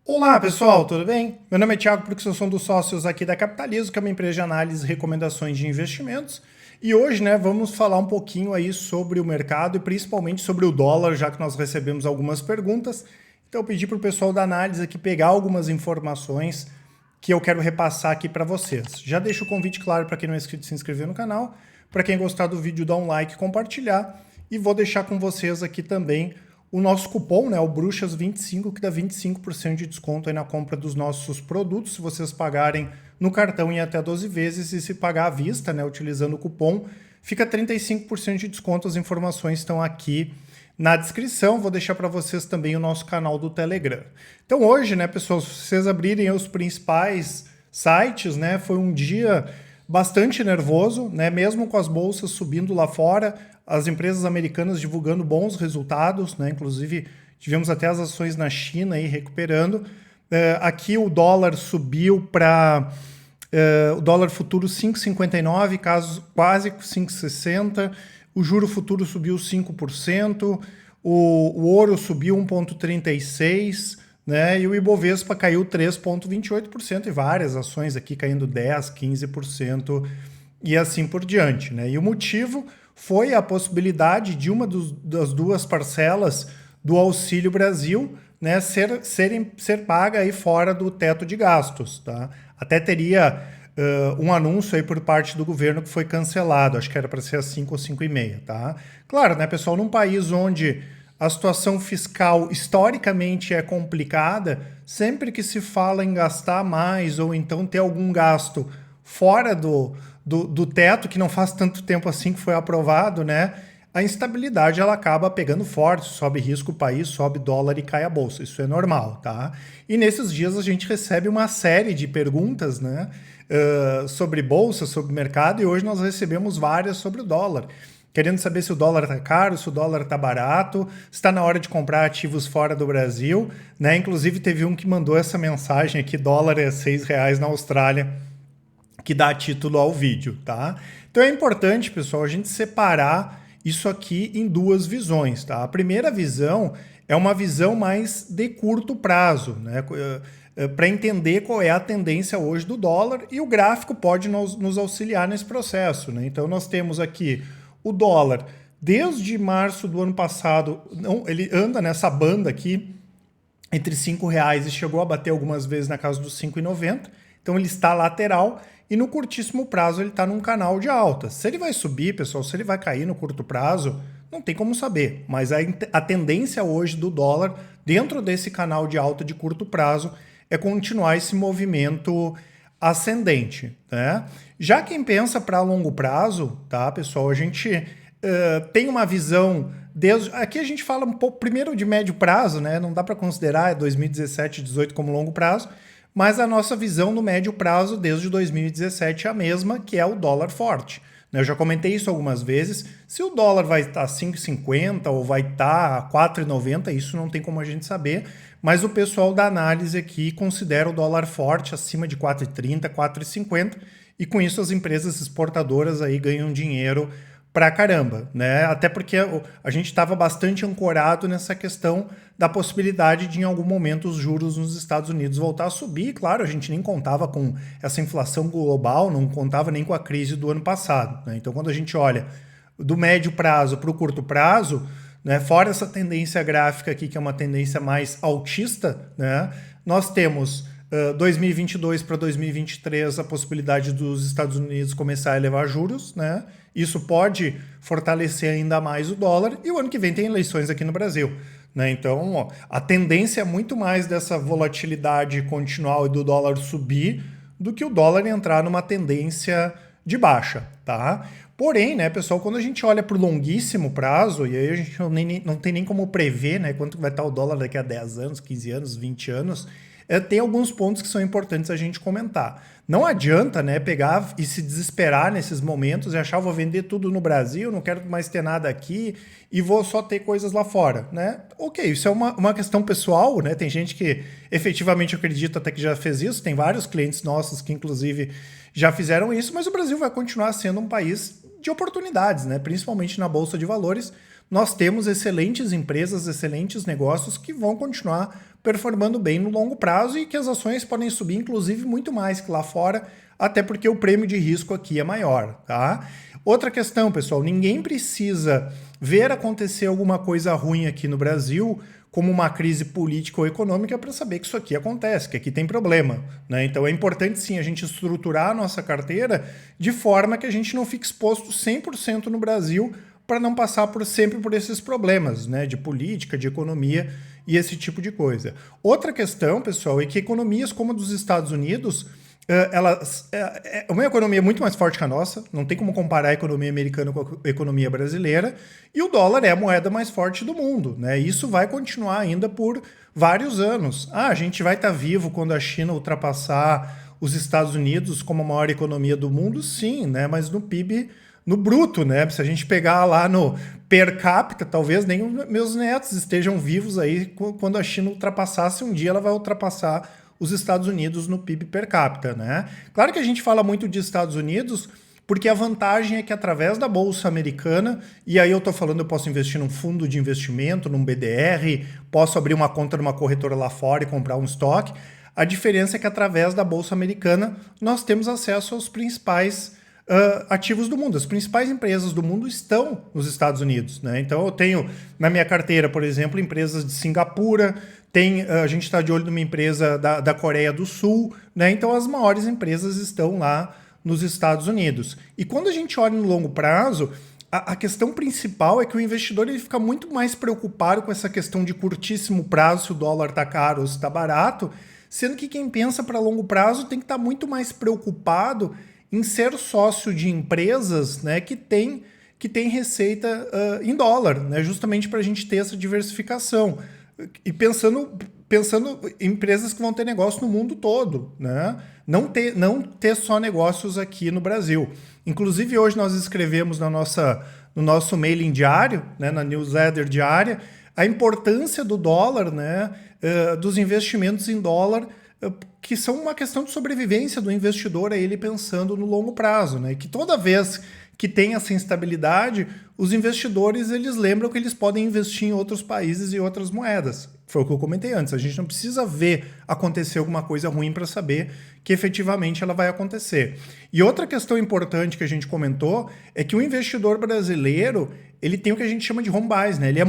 Olá pessoal, tudo bem? Meu nome é Thiago, porque eu sou um dos sócios aqui da Capitalizo, que é uma empresa de análise e recomendações de investimentos. E hoje, vamos falar um pouquinho aí sobre o mercado e principalmente sobre o dólar, já que nós recebemos algumas perguntas. Então eu pedi para o pessoal da análise aqui pegar algumas informações que eu quero repassar aqui para vocês. Já deixo o convite claro para quem não é inscrito se inscrever no canal, para quem gostar do vídeo dar um like e compartilhar. E vou deixar com vocês aqui também o nosso cupom, o Bruxas25, que dá 25% de desconto aí na compra dos nossos produtos, se vocês pagarem no cartão em até 12 vezes, e se pagar à vista, utilizando o cupom, fica 35% de desconto. As informações estão aqui na descrição. Vou deixar para vocês também o nosso canal do Telegram. Então hoje, pessoal, se vocês abrirem os principais sites, foi um dia bastante nervoso, mesmo com as bolsas subindo lá fora, as empresas americanas divulgando bons resultados, inclusive tivemos até as ações na China aí recuperando. Aqui o dólar subiu para o dólar futuro 5,59, quase 5,60. O juro futuro subiu 5%, o ouro subiu 1,36%, e o Ibovespa caiu 3,28%, e várias ações aqui caindo 10%, 15% e assim por diante. E o motivo foi a possibilidade de uma das duas parcelas do Auxílio Brasil ser paga aí fora do teto de gastos. Tá? Até teria um anúncio aí por parte do governo que foi cancelado, acho que era para ser às 5 ou 5h30. Tá? Claro, pessoal, num país onde a situação fiscal historicamente é complicada, sempre que se fala em gastar mais ou então ter algum gasto fora do teto, que não faz tanto tempo assim que foi aprovado, a instabilidade ela acaba pegando forte, sobe risco o país, sobe dólar e cai a bolsa. Isso é normal, tá? E nesses dias a gente recebe uma série de perguntas, sobre bolsa, sobre mercado, e hoje nós recebemos várias sobre o dólar. Querendo saber se o dólar está caro, se o dólar está barato, se está na hora de comprar ativos fora do Brasil. Inclusive teve um que mandou essa mensagem aqui: dólar é R$6 na Austrália, que dá título ao vídeo, tá? Então é importante, pessoal, a gente separar isso aqui em duas visões, tá? A primeira visão é uma visão mais de curto prazo, para entender qual é a tendência hoje do dólar, e o gráfico pode nos auxiliar nesse processo, Então nós temos aqui o dólar desde março do ano passado, ele anda nessa banda aqui entre R$5 e chegou a bater algumas vezes na casa dos 5,90. Então ele está lateral e no curtíssimo prazo ele está num canal de alta. Se ele vai subir, pessoal, se ele vai cair no curto prazo, não tem como saber. Mas a tendência hoje do dólar dentro desse canal de alta de curto prazo é continuar esse movimento ascendente. Já quem pensa para longo prazo, tá, pessoal, a gente tem uma visão. Aqui a gente fala um pouco primeiro de médio prazo, não dá para considerar 2017, 2018 como longo prazo, mas a nossa visão no médio prazo desde 2017 é a mesma, que é o dólar forte. Eu já comentei isso algumas vezes. Se o dólar vai estar 5,50 ou vai estar 4,90, isso não tem como a gente saber, mas o pessoal da análise aqui considera o dólar forte acima de 4,30, 4,50, e com isso as empresas exportadoras aí ganham dinheiro pra caramba, Até porque a gente estava bastante ancorado nessa questão da possibilidade de, em algum momento, os juros nos Estados Unidos voltar a subir. Claro, a gente nem contava com essa inflação global, não contava nem com a crise do ano passado, Então, quando a gente olha do médio prazo para o curto prazo, fora essa tendência gráfica aqui, que é uma tendência mais altista, nós temos 2022 para 2023 a possibilidade dos Estados Unidos começar a elevar juros, Isso pode fortalecer ainda mais o dólar, e o ano que vem tem eleições aqui no Brasil, Então, a tendência é muito mais dessa volatilidade continuar e do dólar subir do que o dólar entrar numa tendência de baixa, tá? Porém, pessoal, quando a gente olha para o longuíssimo prazo, e aí a gente não tem nem como prever, quanto vai estar o dólar daqui a 10 anos, 15 anos, 20 anos, tem alguns pontos que são importantes a gente comentar. Não adianta pegar e se desesperar nesses momentos e achar: vou vender tudo no Brasil, não quero mais ter nada aqui e vou só ter coisas lá fora. Ok, isso é uma questão pessoal, Tem gente que efetivamente acredita até que já fez isso, tem vários clientes nossos que inclusive já fizeram isso, mas o Brasil vai continuar sendo um país de oportunidades, principalmente na Bolsa de Valores. nós temos excelentes empresas, excelentes negócios que vão continuar performando bem no longo prazo e que as ações podem subir, inclusive, muito mais que lá fora, até porque o prêmio de risco aqui é maior, tá? Outra questão, pessoal, ninguém precisa ver acontecer alguma coisa ruim aqui no Brasil, como uma crise política ou econômica, para saber que isso aqui acontece, que aqui tem problema, né? Então é importante sim a gente estruturar a nossa carteira de forma que a gente não fique exposto 100% no Brasil para não passar sempre por esses problemas, né? De política, de economia e esse tipo de coisa. Outra questão, pessoal, é que economias como a dos Estados Unidos, é uma economia muito mais forte que a nossa, não tem como comparar a economia americana com a economia brasileira, e o dólar é a moeda mais forte do mundo, né? Isso vai continuar ainda por vários anos. A gente vai estar vivo quando a China ultrapassar os Estados Unidos como a maior economia do mundo? Sim, né? Mas no PIB, no bruto, né? Se a gente pegar lá no per capita, talvez nem meus netos estejam vivos aí quando a China ultrapassasse, um dia ela vai ultrapassar os Estados Unidos no PIB per capita, né? Claro que a gente fala muito de Estados Unidos porque a vantagem é que através da Bolsa Americana, e aí eu tô falando, eu posso investir num fundo de investimento, num BDR, posso abrir uma conta numa corretora lá fora e comprar um estoque. A diferença é que através da Bolsa Americana nós temos acesso aos principais ativos do mundo. As principais empresas do mundo estão nos Estados Unidos, né? Então eu tenho na minha carteira, por exemplo, empresas de Singapura, a gente está de olho numa empresa da Coreia do Sul, né? Então as maiores empresas estão lá nos Estados Unidos. E quando a gente olha no longo prazo, a questão principal é que o investidor ele fica muito mais preocupado com essa questão de curtíssimo prazo, se o dólar está caro ou se está barato, sendo que quem pensa para longo prazo tem que estar muito mais preocupado em ser sócio de empresas, né, que tem receita em dólar, né, justamente para a gente ter essa diversificação. E pensando em empresas que vão ter negócio no mundo todo, né? Não ter só negócios aqui no Brasil. Inclusive, hoje nós escrevemos no nosso mailing diário, né, na newsletter diária, a importância do dólar, né, dos investimentos em dólar, que são uma questão de sobrevivência do investidor, ele pensando no longo prazo, né? Que toda vez que tem essa instabilidade, os investidores eles lembram que eles podem investir em outros países e outras moedas. Foi o que eu comentei antes. A gente não precisa ver acontecer alguma coisa ruim para saber que efetivamente ela vai acontecer. E outra questão importante que a gente comentou é que o investidor brasileiro ele tem o que a gente chama de home bias, né? Ele é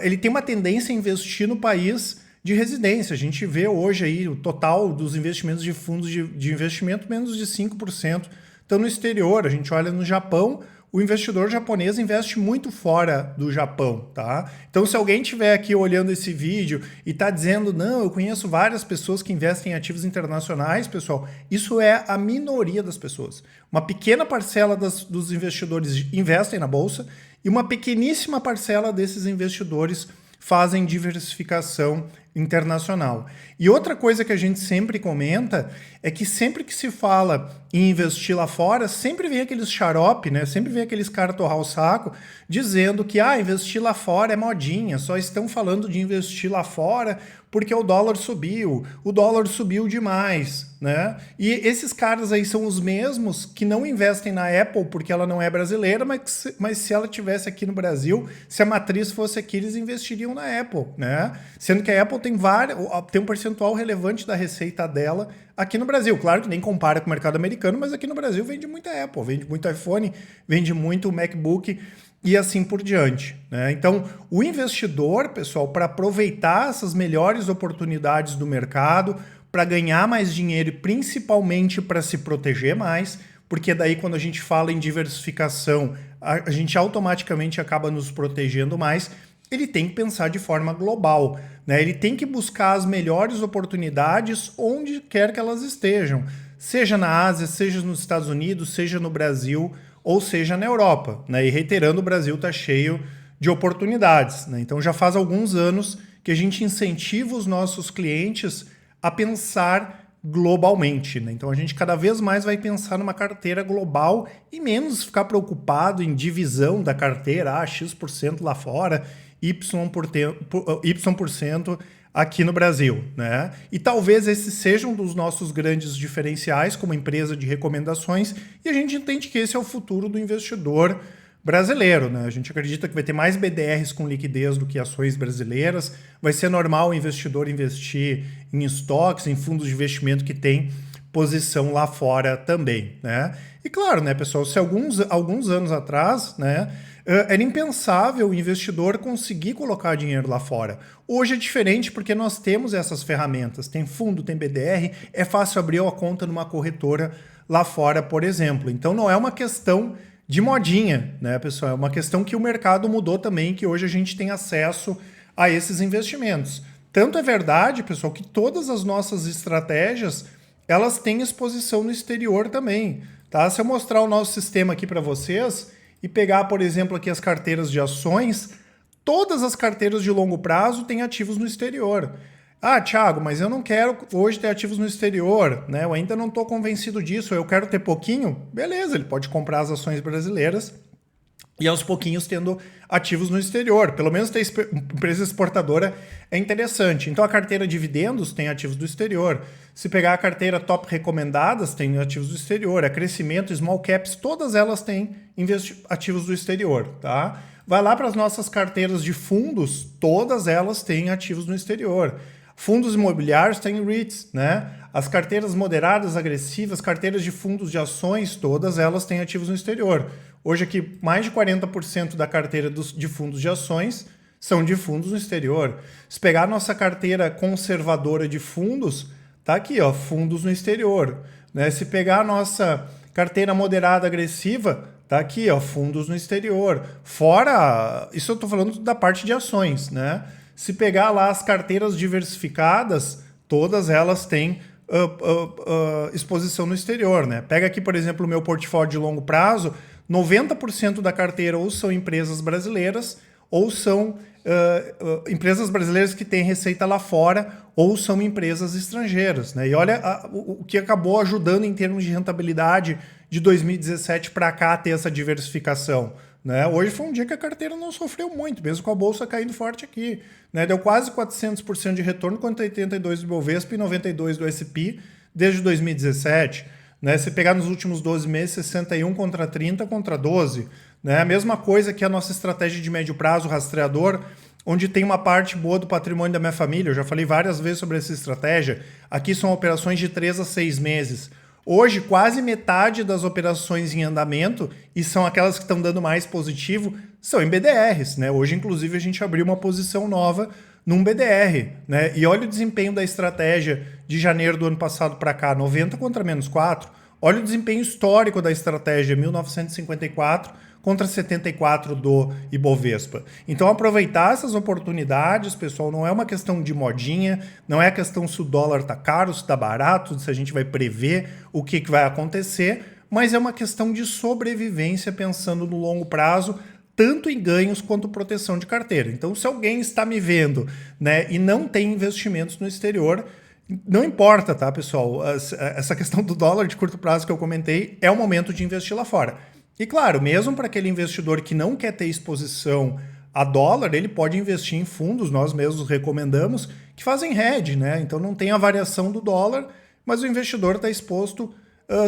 ele tem uma tendência a investir no país de residência. A gente vê hoje aí o total dos investimentos de fundos de investimento, menos de 5% estão no exterior. A gente olha no Japão, o investidor japonês investe muito fora do Japão, tá? Então, se alguém estiver aqui olhando esse vídeo e está dizendo, não, eu conheço várias pessoas que investem em ativos internacionais, pessoal, isso é a minoria das pessoas. Uma pequena parcela dos investidores investem na Bolsa e uma pequeníssima parcela desses investidores fazem diversificação internacional. E outra coisa que a gente sempre comenta é que sempre que se fala em investir lá fora, sempre vem aqueles xarope, né? Sempre vem aqueles caras torrar o saco dizendo que investir lá fora é modinha, só estão falando de investir lá fora porque o dólar subiu demais, né? E esses caras aí são os mesmos que não investem na Apple porque ela não é brasileira, mas se ela tivesse aqui no Brasil, se a matriz fosse aqui, eles investiriam na Apple, né? Sendo que a Apple tem um percentual relevante da receita dela aqui no Brasil. Claro que nem compara com o mercado americano, mas aqui no Brasil vende muita Apple, vende muito iPhone, vende muito MacBook e assim por diante, né? Então, o investidor, pessoal, para aproveitar essas melhores oportunidades do mercado, para ganhar mais dinheiro e principalmente para se proteger mais, porque daí quando a gente fala em diversificação, a gente automaticamente acaba nos protegendo mais, ele tem que pensar de forma global, né? Ele tem que buscar as melhores oportunidades onde quer que elas estejam, seja na Ásia, seja nos Estados Unidos, seja no Brasil, ou seja na Europa, né? E reiterando, o Brasil está cheio de oportunidades, né? Então já faz alguns anos que a gente incentiva os nossos clientes a pensar globalmente, né? Então a gente cada vez mais vai pensar numa carteira global e menos ficar preocupado em divisão da carteira, X% lá fora, Y% aqui no Brasil, né? E talvez esse seja um dos nossos grandes diferenciais como empresa de recomendações, e a gente entende que esse é o futuro do investidor brasileiro, né? A gente acredita que vai ter mais BDRs com liquidez do que ações brasileiras. Vai ser normal o investidor investir em estoques, em fundos de investimento que tem posição lá fora também, né? E claro, né, pessoal, se alguns anos atrás, né, era impensável o investidor conseguir colocar dinheiro lá fora. Hoje é diferente porque nós temos essas ferramentas. Tem fundo, tem BDR, é fácil abrir uma conta numa corretora lá fora, por exemplo. Então não é uma questão de modinha, né, pessoal? É uma questão que o mercado mudou também, que hoje a gente tem acesso a esses investimentos. Tanto é verdade, pessoal, que todas as nossas estratégias, elas têm exposição no exterior também, tá? Se eu mostrar o nosso sistema aqui para vocês e pegar, por exemplo, aqui as carteiras de ações, todas as carteiras de longo prazo têm ativos no exterior. Ah, Thiago, mas eu não quero hoje ter ativos no exterior, né? Eu ainda não estou convencido disso, eu quero ter pouquinho. Beleza, ele pode comprar as ações brasileiras e aos pouquinhos tendo ativos no exterior. Pelo menos ter empresa exportadora é interessante. Então a carteira dividendos tem ativos do exterior. Se pegar a carteira top recomendadas, tem ativos do exterior. A crescimento, small caps, todas elas têm ativos do exterior, tá? Vai lá para as nossas carteiras de fundos, todas elas têm ativos no exterior. Fundos imobiliários têm REITs, né? As carteiras moderadas, agressivas, carteiras de fundos de ações, todas elas têm ativos no exterior. Hoje aqui, mais de 40% da carteira de fundos de ações são de fundos no exterior. Se pegar a nossa carteira conservadora de fundos, tá aqui, ó, fundos no exterior, né? Se pegar a nossa carteira moderada agressiva, tá aqui, ó, fundos no exterior. Fora, isso eu tô falando da parte de ações, né? Se pegar lá as carteiras diversificadas, todas elas têm exposição no exterior, né? Pega aqui, por exemplo, o meu portfólio de longo prazo, 90% da carteira ou são empresas brasileiras ou são empresas brasileiras que têm receita lá fora ou são empresas estrangeiras, né? E olha o que acabou ajudando em termos de rentabilidade de 2017 para cá ter essa diversificação, né? Hoje foi um dia que a carteira não sofreu muito, mesmo com a bolsa caindo forte aqui, né? Deu quase 400% de retorno contra 82% do Bovespa e 92% do S&P desde 2017. Né? Se pegar nos últimos 12 meses, 61 contra 30 contra 12. Né? A mesma coisa que a nossa estratégia de médio prazo, rastreador, onde tem uma parte boa do patrimônio da minha família. Eu já falei várias vezes sobre essa estratégia. Aqui são operações de 3 a 6 meses. Hoje, quase metade das operações em andamento, e são aquelas que estão dando mais positivo, são em BDRs. Né? Hoje, inclusive, a gente abriu uma posição nova num BDR. Né? E olha o desempenho da estratégia de janeiro do ano passado para cá, 90 contra menos 4. Olha o desempenho histórico da estratégia, 1954 contra 74 do Ibovespa. Então, aproveitar essas oportunidades, pessoal, não é uma questão de modinha, não é questão se o dólar está caro, se está barato, se a gente vai prever o que vai acontecer, mas é uma questão de sobrevivência pensando no longo prazo, tanto em ganhos quanto proteção de carteira. Então, se alguém está me vendo, né, e não tem investimentos no exterior, não importa, tá, pessoal? Essa questão do dólar de curto prazo que eu comentei é o momento de investir lá fora. E claro, mesmo para aquele investidor que não quer ter exposição a dólar, ele pode investir em fundos, nós mesmos recomendamos, que fazem hedge, né? Então não tem a variação do dólar, mas o investidor está exposto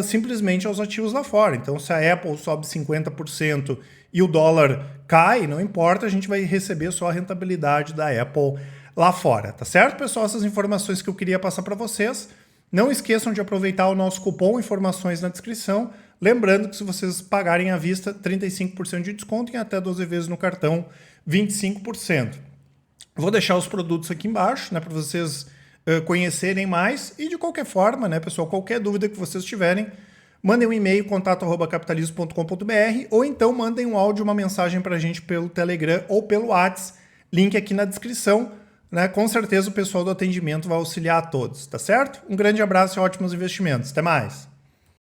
simplesmente aos ativos lá fora. Então se a Apple sobe 50% e o dólar cai, não importa, a gente vai receber só a rentabilidade da Apple lá fora, tá certo, pessoal? Essas informações que eu queria passar para vocês. Não esqueçam de aproveitar o nosso cupom, informações na descrição. Lembrando que se vocês pagarem à vista, 35% de desconto e até 12 vezes no cartão, 25%. Vou deixar os produtos aqui embaixo, né, para vocês conhecerem mais. E de qualquer forma, né, pessoal, qualquer dúvida que vocês tiverem, mandem um e-mail, contato@capitalismo.com.br, ou então mandem um áudio, uma mensagem para a gente pelo Telegram ou pelo WhatsApp, link aqui na descrição. Né? Com certeza o pessoal do atendimento vai auxiliar a todos, tá certo? Um grande abraço e ótimos investimentos. Até mais!